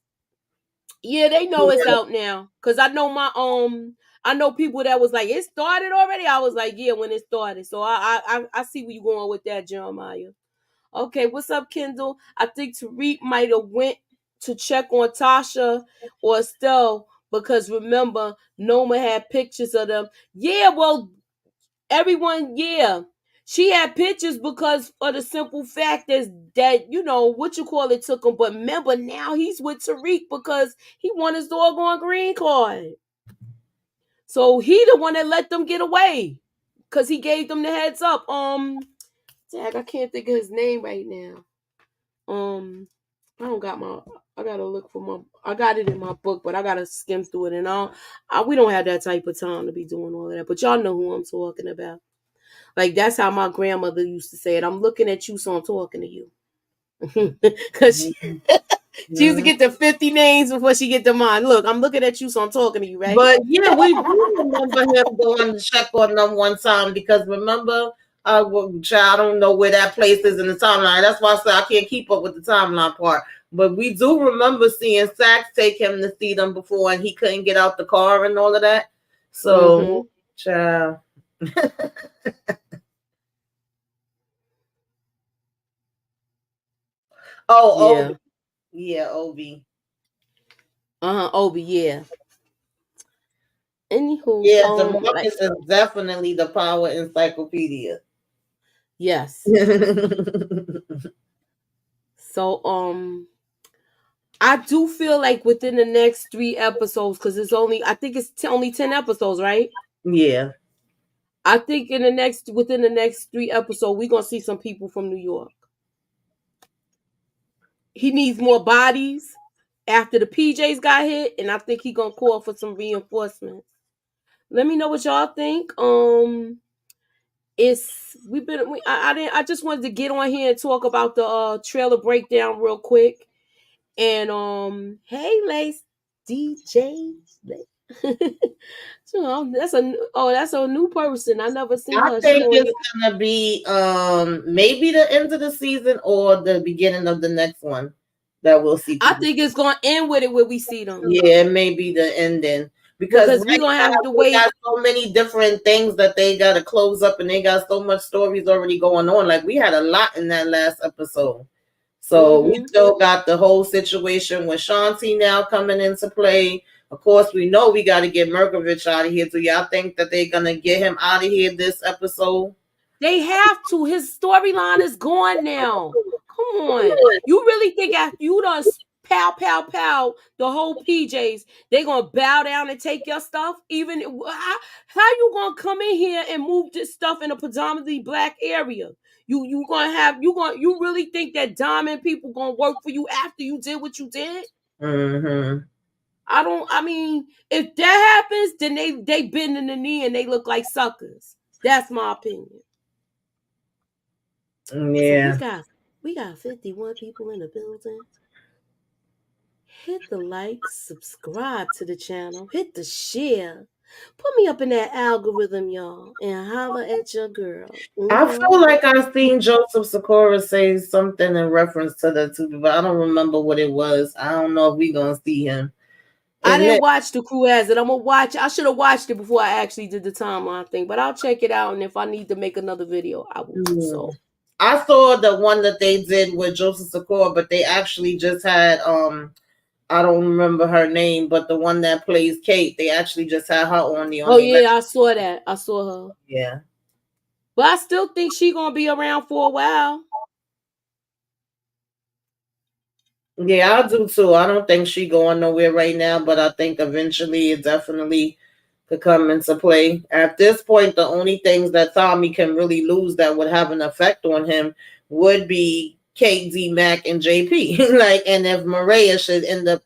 Yeah, they know it's out now. Cause I know people that was like, it started already. I was like, yeah, when it started. So I see where you going with that, Jeremiah. Okay, what's up, Kendall? I think Tariq might have went to check on Tasha or Estelle, because remember, Noma had pictures of them. Yeah, well, everyone, yeah. She had pictures because for the simple fact is that, what you call it, took him. But remember, now he's with Tariq because he won his doggone green card. So he the one that let them get away. Because he gave them the heads up. Jack, I can't think of his name right now. I don't got I gotta look for I got it in my book, but I gotta skim through it. And we don't have that type of time to be doing all of that. But y'all know who I'm talking about. Like, that's how my grandmother used to say it. I'm looking at you, so I'm talking to you. Because she used to get the 50 names before she get to mine. Look, I'm looking at you, so I'm talking to you, right? But yeah, we do remember him going to check on them one time because remember, I don't know where that place is in the timeline. That's why I say I can't keep up with the timeline part. But we do remember seeing Sax take him to see them before, and he couldn't get out the car and all of that. So, child. Oh, Yeah. Obi. Yeah, Obi. Obi, yeah. Anywho, Yeah, like, Demarcus is definitely the power encyclopedia. yes. So, I do feel like within the next 3 episodes, because I think it's only 10 episodes, right? Yeah. I think within the next 3 episodes, we're gonna see some people from New York. He needs more bodies after the PJs got hit, and I think he gonna call for some reinforcements. Let me know what y'all think. I just wanted to get on here and talk about the trailer breakdown real quick. And hey, Lace, DJ, So that's a new person. I never seen I her. She think on it's gonna be maybe the end of the season or the beginning of the next one that we'll see I people. think it's gonna end with it where we see them. Yeah, it may be the ending because Because we right gonna now have to they got wait. so many different things that they gotta close up, and they got so much stories already going on. Like we had a lot in that last episode. So we still got the whole situation with Shanti now coming into play. Of course, we know we got to get Merkovich out of here. Do y'all think that they're gonna get him out of here this episode? They have to. His storyline is gone now. Come on. You really think after you done pow the whole PJs, they gonna bow down and take your stuff? Even how you gonna come in here and move this stuff in a predominantly black area? You really think that diamond people gonna work for you after you did what you did? Mm-hmm. I mean, if that happens, then they bend in the knee and they look like suckers. That's my opinion. Yeah. So we got 51 people in the building. Hit the like, subscribe to the channel, hit the share. Put me up in that algorithm, y'all, and holler at your girl. I feel like I've seen Joseph Sikora say something in reference to the two, but I don't remember what it was. I don't know if we gonna see him. I And didn't watch The Crew Has It. I'm gonna watch. I should have watched it before I actually did the timeline thing, but I'll check it out. And if I need to make another video, I will do so. I saw the one that they did with Joseph Sikora, but they actually just had I don't remember her name, but the one that plays Kate, they actually just had her on the. Oh yeah, I saw that. I saw her. Yeah, but I still think she gonna be around for a while. Yeah, I do too. I don't think she going nowhere right now, but I think eventually it definitely could come into play. At this point, the only things that Tommy can really lose that would have an effect on him would be KD, Mac, and JP. Like, and if Maria should end up,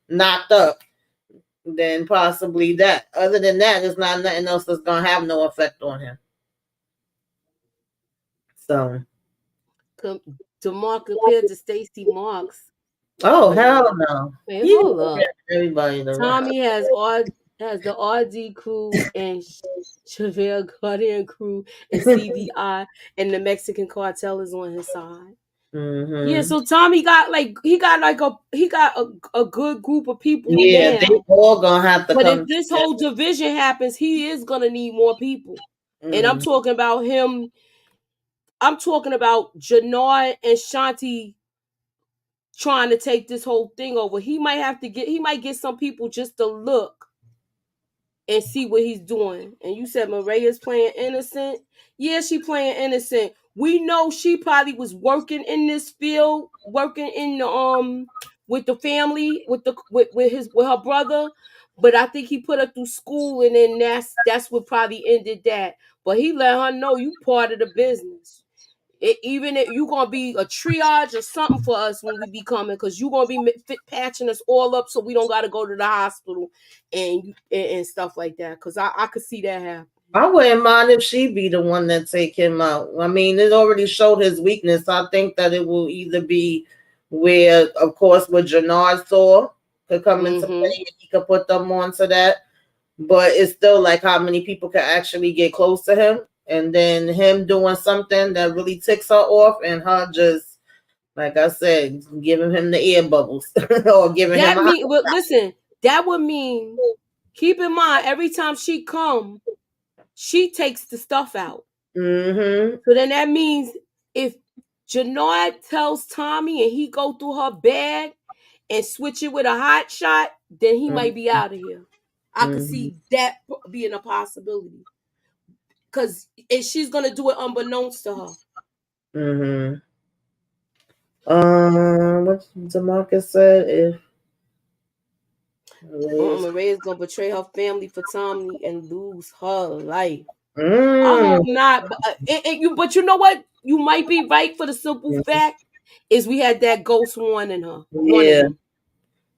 knocked up, then possibly that. Other than that, there's not nothing else that's gonna have no effect on him. So, DeMar compared to Stacey Marks. Oh hell no! Wait, hold up. Everybody, Tommy has the RD crew and Chevelle Guardian crew and CBI and the Mexican cartel is on his side. Mm-hmm. Yeah, so Tommy got a good group of people. Yeah, now. they all gonna have to. But if this whole division happens, he is gonna need more people. And I'm talking about him. I'm talking about Janard and Shanti trying to take this whole thing over. He might get some people just to look and see what he's doing. And you said Maria's playing innocent. Yeah, she playing innocent. We know she probably was working in this field, working in the with the family, with her brother. But I think he put her through school, and then that's what probably ended that. But he let her know you part of the business. Even if you're gonna be a triage or something for us when we be coming, because you're gonna be patching us all up so we don't gotta go to the hospital and stuff like that. Because I could see that happen. I wouldn't mind if she be the one that take him out. I mean, it already showed his weakness. I think that it will either be where, of course, what Janard saw could come into play and he could put them onto that. But it's still like how many people can actually get close to him, and then him doing something that really ticks her off, and her just, like I said, giving him the ear bubbles or giving him. But listen, that would mean. Keep in mind, every time she come, she takes the stuff out. Mm-hmm. So then that means if Janard tells Tommy and he go through her bag and switch it with a hot shot, then he might be out of here. I could see that being a possibility. Because she's going to do it unbeknownst to her. Mm-hmm. What DeMarcus said, if Maria's going to betray her family for Tommy and lose her life. I hope not. But you know what? You might be right, for the simple fact is we had that ghost warning her. Yeah.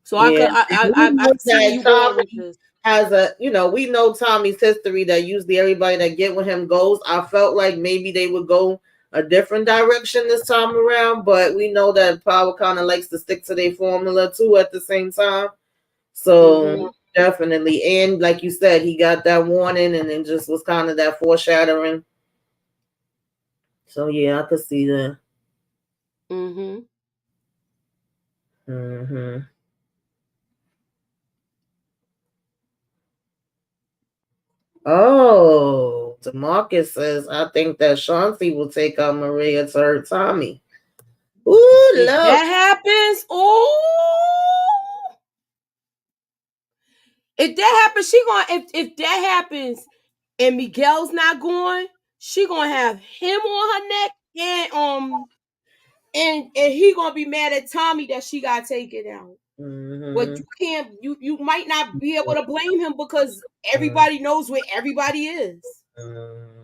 So I could see you going with this. Has we know Tommy's history that usually everybody that get with him goes. I felt like maybe they would go a different direction this time around, but we know that Power kind of likes to stick to their formula too at the same time. So Definitely. And like you said, he got that warning and it just was kind of that foreshadowing. So yeah, I could see that. Mm-hmm. Mm-hmm. Oh, DeMarcus says, I think that Chauncey will take out Maria to hurt Tommy. Ooh, If love. that happens, if that happens, if that happens and Miguel's not going, she gonna have him on her neck and he gonna be mad at Tommy that she got taken out. But Mm-hmm. you might not be able to blame him because everybody knows where everybody is. Mm-hmm.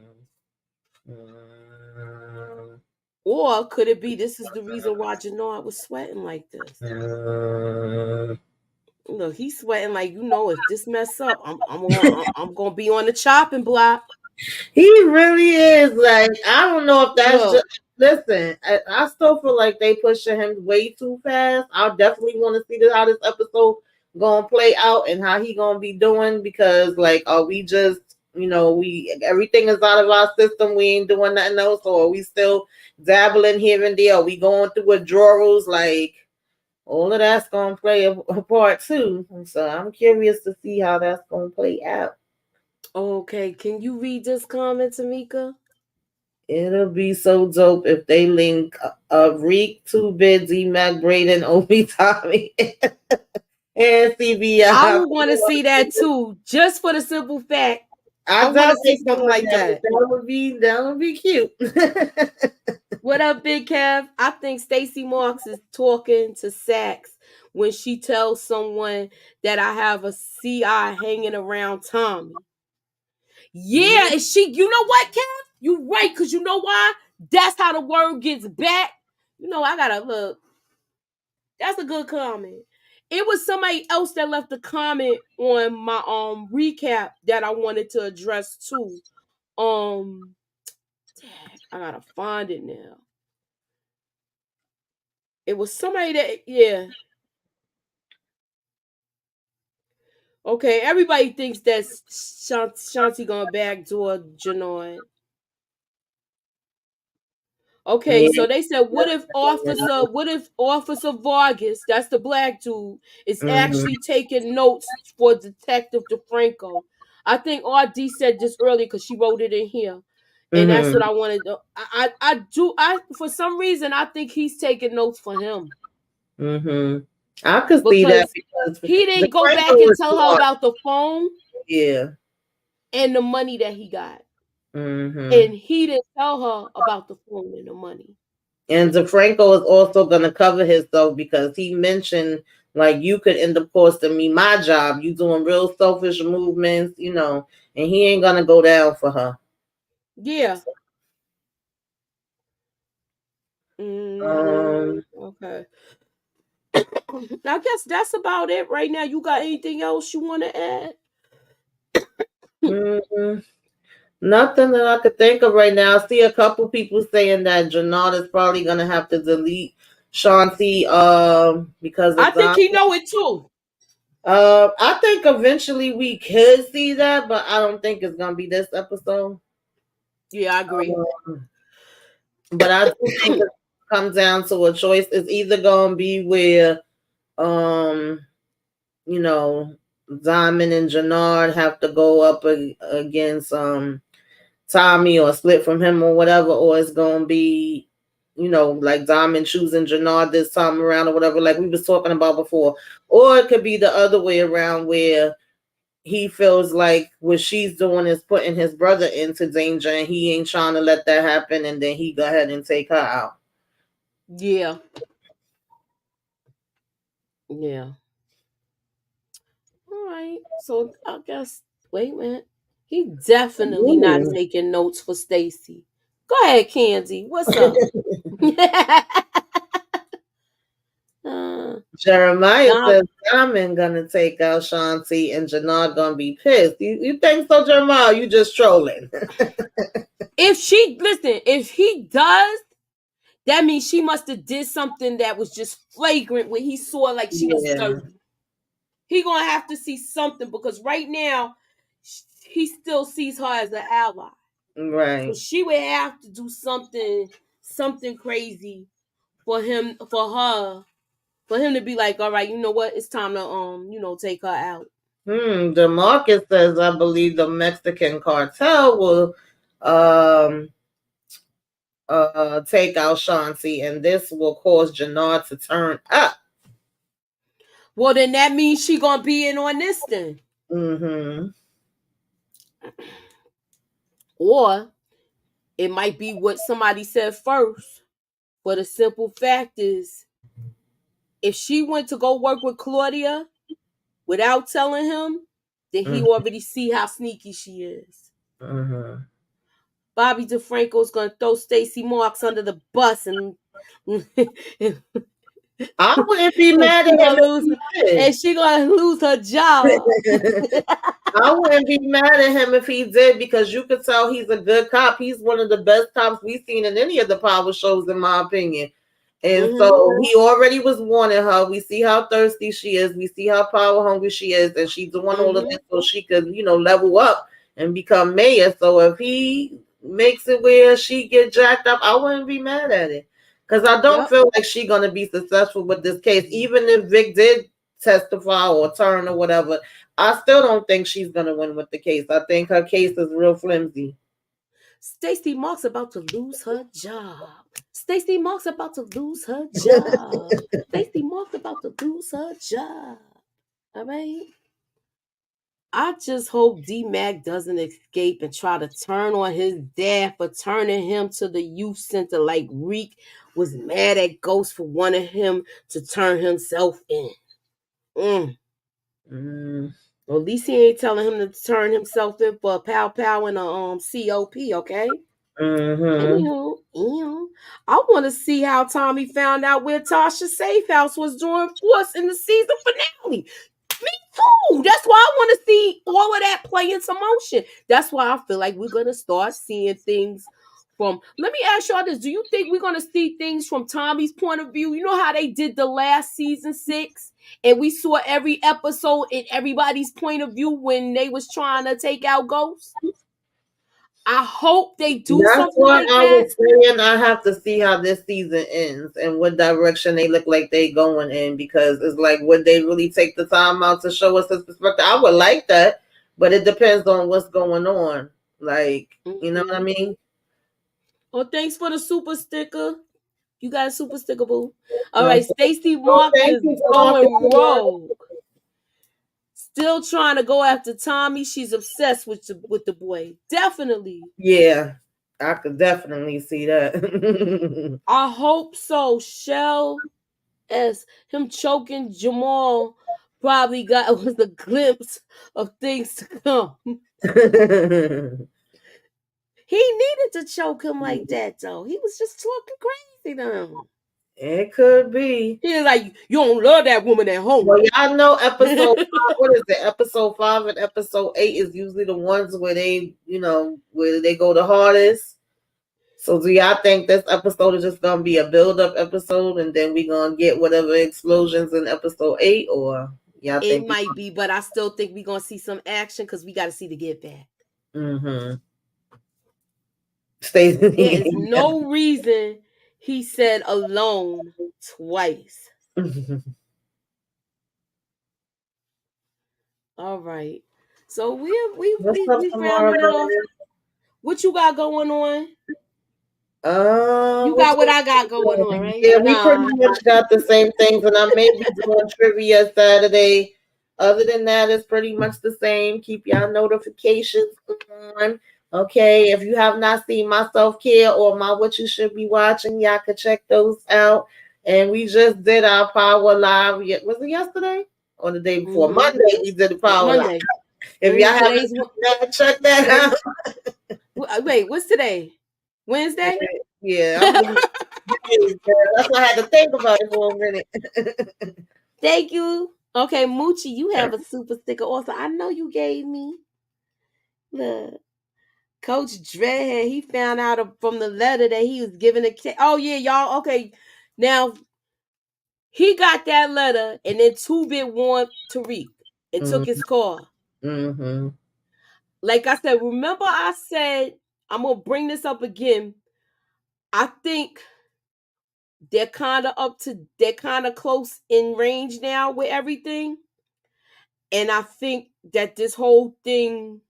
Or could it be this is the reason why Jannard was sweating like this? Look, he's sweating like, if this mess up, I'm gonna be on the chopping block. He really is. Like, I don't know if that's just. Look, Listen, I still feel like they pushing him way too fast. I definitely want to see how this episode gonna play out and how he gonna be doing because, like, are we just, we everything is out of our system. We ain't doing nothing else, or are we still dabbling here and there? Are we going through withdrawals? Like, all of that's gonna play a part too. So I'm curious to see how that's gonna play out. okay, can you read this comment, Tamika? It'll be so dope if they link Reek, Two Bid, D Mac, Braden, Obi, Tommy, and I CBI. would want to see that too, just for the simple fact I I want doubt to see they something doing like that, but that. that would be cute. What up, Big Kev? I think Stacey Marks is talking to Sax when she tells someone that I have a CI hanging around Tommy. Yeah, is she? You know what, Kev? You right, because you know why? That's how the word gets back. I gotta look. That's a good comment. It was somebody else that left a comment on my recap that I wanted to address too. Um, I gotta find it now. It was somebody that, yeah. Okay, everybody thinks that Shanti gonna backdoor Janoy. Okay, Yeah. so they said, what if Officer Vargas, that's the black dude, is Mhm. actually taking notes for Detective DeFranco? I think RD said this earlier because she wrote it in here. And that's Mhm. what I wanted to, I for some reason I think he's taking notes for him. Mhm. I could see that Because because he the didn't go back Franco and is tell her smart. about the phone Yeah. and the money that he got. Mhm. And he didn't tell her about the phone and the money. And DeFranco is also going to cover himself because he mentioned, like, you could end up costing me my job. You doing real selfish movements, and he ain't going to go down for her. Yeah. Um, Okay. I guess that's about it right now. You got anything else you want to add? mm, Nothing that I could think of right now. I see a couple people saying that Janard is probably going to have to delete Shanti because I of think that. he know it too. I think eventually we could see that, but I don't think it's gonna be this episode. Yeah, I agree. But I do think it comes down to a choice. It's either gonna be where, um, you know, Diamond and Jannard have to go up against Tommy or split from him or whatever, or it's gonna be, like Diamond choosing Jannard this time around or whatever, like we was talking about before, or it could be the other way around where he feels like what she's doing is putting his brother into danger and he ain't trying to let that happen, and then he go ahead and take her out. Yeah. Yeah. All right. So I guess wait a minute. He definitely not Ooh. taking notes for Stacy. Go ahead, Candy. What's up? Jeremiah Dom, says Diamond gonna take out Shanti and Jannard gonna be pissed. You think so, Jeremiah? You just trolling. if he does, that means she must have did something that was just flagrant where he saw like she was Yeah. dirty. he gonna have to see something because right now he still sees her as an ally. Right. So she would have to do something crazy for him to be like, all right, you know what? It's time to take her out. DeMarcus says, I believe the Mexican cartel will take out Chauncey, and this will cause Jannard to turn up. Well, then that means she gonna be in on this then. Or it might be what somebody said first. But the simple fact is, if she went to go work with Claudia without telling him, then he already see how sneaky she is. Bobby DeFranco's gonna throw Stacey Marks under the bus and I wouldn't be mad at him. And she gonna lose her job. I wouldn't be mad at him if he did, because you could tell he's a good cop. He's one of the best cops we've seen in any of the Power shows, in my opinion. And so he already was warning her. We see how thirsty she is. We see how power hungry she is. And she's doing all of this so she could, level up and become mayor. So if he makes it where she get jacked up, I wouldn't be mad at it. Because I don't feel like she's going to be successful with this case. Even if Vic did testify or turn or whatever, I still don't think she's going to win with the case. I think her case is real flimsy. Stacey Marks about to lose her job. Stacey Marks about to lose her job. Stacey Marks about to lose her job. All right. I just hope D-Mac doesn't escape and try to turn on his dad for turning him to the youth center like Reek was mad at Ghost for wanting him to turn himself in. Well, at least he ain't telling him to turn himself in for a pow pow and a COP, okay? I want to see how Tommy found out where Tasha's safe house was during Force in the season finale. Me too. That's why I want to see all of that play in some motion. That's why I feel like we're gonna start seeing things from. Let me ask y'all this: do you think we're gonna see things from Tommy's point of view? You know how they did the last season 6, and we saw every episode in everybody's point of view when they was trying to take out Ghost. I hope they do something like that. That's what I was saying. I have to see how this season ends and what direction they look like they going in, because it's like, would they really take the time out to show us his perspective? I would like that, but it depends on what's going on. Like, you know what I mean? Oh, thanks for the super sticker. You got a super sticker, boo. All right, Stacey Marks is going rogue. Still trying to go after Tommy. She's obsessed with the boy. Definitely. Yeah, I could definitely see that. I hope so. Shell as him choking Jamal probably was a glimpse of things to come. He needed to choke him like that, though. He was just talking crazy to him. It could be. He was like, you don't love that woman at home. Well, y'all know episode 5, what is it? Episode 5 and episode 8 is usually the ones where they, where they go the hardest. So do y'all think this episode is just going to be a build-up episode and then we're going to get whatever explosions in episode 8? Or y'all think it might be, but I still think we're going to see some action because we got to see the get back. There is no reason he said alone twice. All right. So we rounded it off. What you got going on? You got what I got going on, right? Yeah, we pretty much got the same things, and I may be doing trivia Saturday. Other than that, it's pretty much the same. Keep y'all notifications on. Okay, if you have not seen my self-care or my what you should be watching, y'all can check those out. And we just did our Power Live. Was it yesterday or the day before? Monday, we did the Power Live. If y'all haven't check that out. Wait, what's today? Wednesday? Yeah. That's why I had to think about it for a minute. Thank you. Okay, Moochie, you have a super sticker also. I know you gave me. Look. Coach Dread, he found out from the letter that he was giving a. Oh, yeah, y'all. Okay. Now, he got that letter, and then 2-Bit warned Tariq. and took his car. Mm-hmm. Like I said, remember I said I'm gonna bring this up again. I think they're kind of close in range now with everything, and I think that this whole thing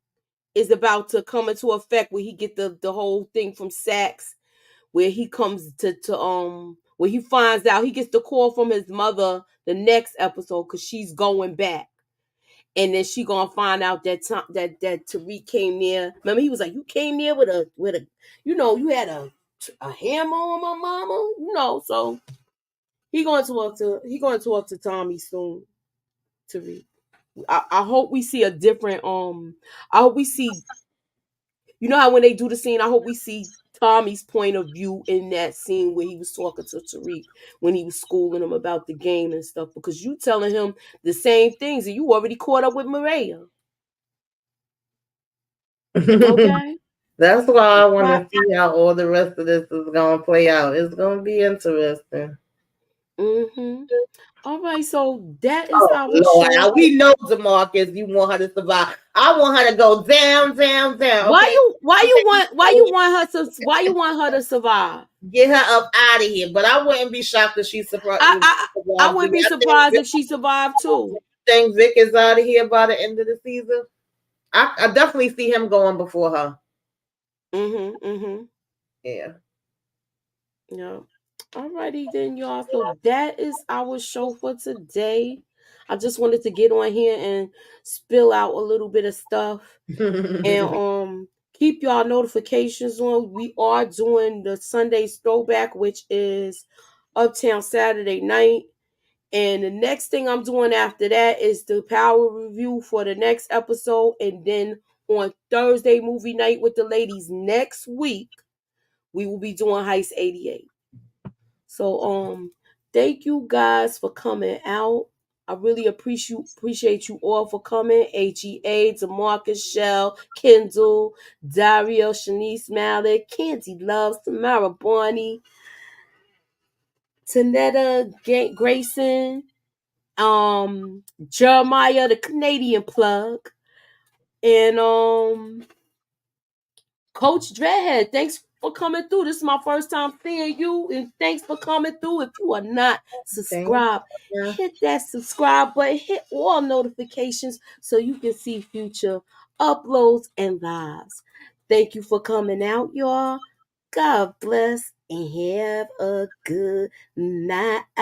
is about to come into effect where he get the whole thing from Sachs, where he comes to where he finds out he gets the call from his mother the next episode because she's going back. And then she gonna find out that that Tariq came near. Remember, he was like, "You came near with a, you had a hammer on my mama, So he going to talk to Tommy soon. Tariq. I hope we see a different. I hope we see. You know how when they do the scene, I hope we see Tommy's point of view in that scene where he was talking to Tariq when he was schooling him about the game and stuff. Because you telling him the same things, and you already caught up with Maria. Okay. That's why I want to see how all the rest of this is going to play out. It's going to be interesting. Mm-hmm. All right, so that is Oh our Lord, show. now we know DeMarcus, you want her to survive. I want her to go down, down, down. Why Okay, you want her to survive? get her up out of here. But I wouldn't be shocked if she survived. I wouldn't be surprised if she survived too. Think Vic is out of here by the end of the season? I definitely see him going before her. Yeah. Yeah. Alrighty then, y'all. So that is our show for today. I just wanted to get on here and spill out a little bit of stuff. And keep y'all notifications on. We are doing the Sunday's throwback, which is Uptown Saturday night. And the next thing I'm doing after that is the power review for the next episode. And then on Thursday movie night with the ladies next week, we will be doing Heist 88. So thank you guys for coming out. I really appreciate you all for coming. HEA, DeMarcus, Shell, Kendall, Dario, Shanice Malik, Candy Loves, Tamara Barney, Tanetta Grayson, Jeremiah, the Canadian plug, and Coach Dreadhead. Thanks for coming through. This is my first time seeing you, and thanks for coming through. If you are not subscribed, hit that subscribe button, hit all notifications so you can see future uploads and lives. Thank you for coming out, y'all. God bless and have a good night.